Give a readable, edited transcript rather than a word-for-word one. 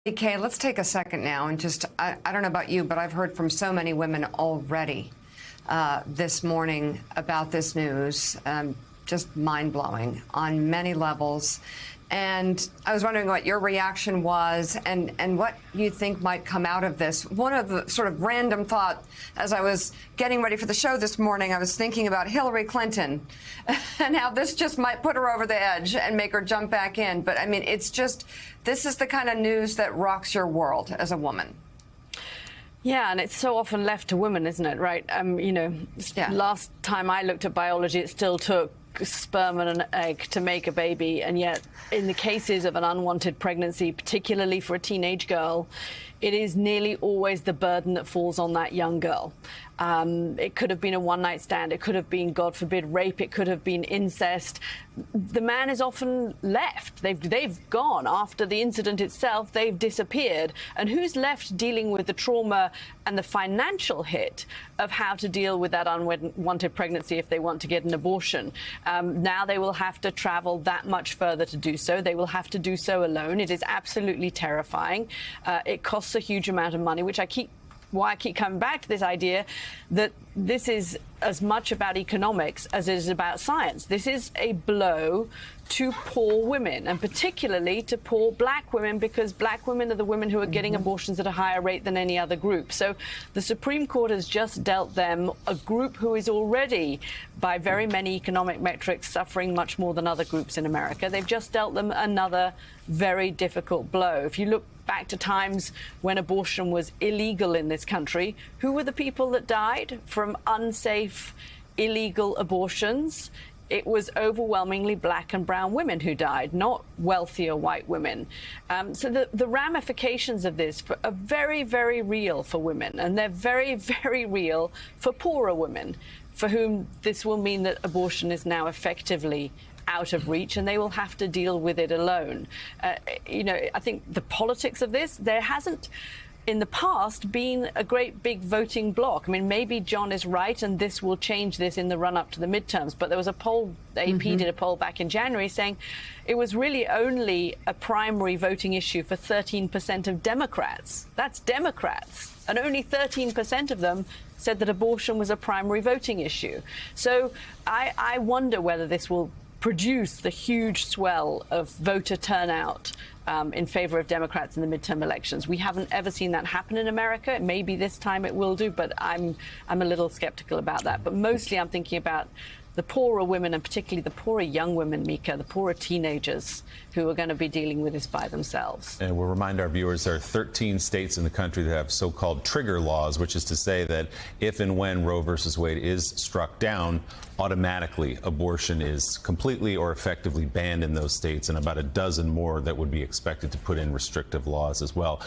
Kay, let's take a second now and just, I don't know about you, but I've heard from so many women already this morning about this news, just mind-blowing on many levels. And I was wondering what your reaction was and what you think might come out of this. One of the sort of random thought, as I was getting ready for the show this morning, I was thinking about Hillary Clinton and how this just might put her over the edge and make her jump back in. But I mean, it's just, this is the kind of news that rocks your world as a woman. Yeah, and it's so often left to women, isn't it, right? Last time I looked at biology, it still took sperm and an egg to make a baby, and yet in the cases of an unwanted pregnancy, particularly for a teenage girl, it is nearly always the burden that falls on that young girl. It could have been a one-night stand, it could have been, God forbid, rape, it could have been incest. The man is often left. They've gone. After the incident itself, they've disappeared. And who's left dealing with the trauma and the financial hit of how to deal with that unwanted pregnancy if they want to get an abortion? Now they will have to travel that much further to do so. They will have to do so alone. It is absolutely terrifying. It costs a huge amount of money, why I keep coming back to this idea that this is as much about economics as it is about science. This is a blow to poor women, and particularly to poor black women, because black women are the women who are getting abortions at a higher rate than any other group. So the Supreme Court has just dealt them, a group who is already, by very many economic metrics, suffering much more than other groups in America. They've just dealt them another very difficult blow. If you look back to times when abortion was illegal in this country, who were the people that died from unsafe, illegal abortions? It was overwhelmingly black and brown women who died, not wealthier white women. So the ramifications of this are very, very real for women, and they're very, very real for poorer women, for whom this will mean that abortion is now effectively out of reach, and they will have to deal with it alone. I think the politics of this, there hasn't in the past been a great big voting bloc. I mean, maybe John is right and this will change this in the run-up to the midterms, but there was a poll, AP did a poll back in January saying it was really only a primary voting issue for 13% of Democrats. That's Democrats. And only 13% of them said that abortion was a primary voting issue. So I wonder whether this will produce the huge swell of voter turnout in favor of Democrats in the midterm elections. We haven't ever seen that happen in America. Maybe this time it will do, but I'm a little skeptical about that. But mostly I'm thinking about the poorer women, and particularly the poorer young women, Mika, the poorer teenagers who are going to be dealing with this by themselves. And we'll remind our viewers there are 13 states in the country that have so-called trigger laws, which is to say that if and when Roe versus Wade is struck down, automatically abortion is completely or effectively banned in those states, and about a dozen more that would be expected to put in restrictive laws as well.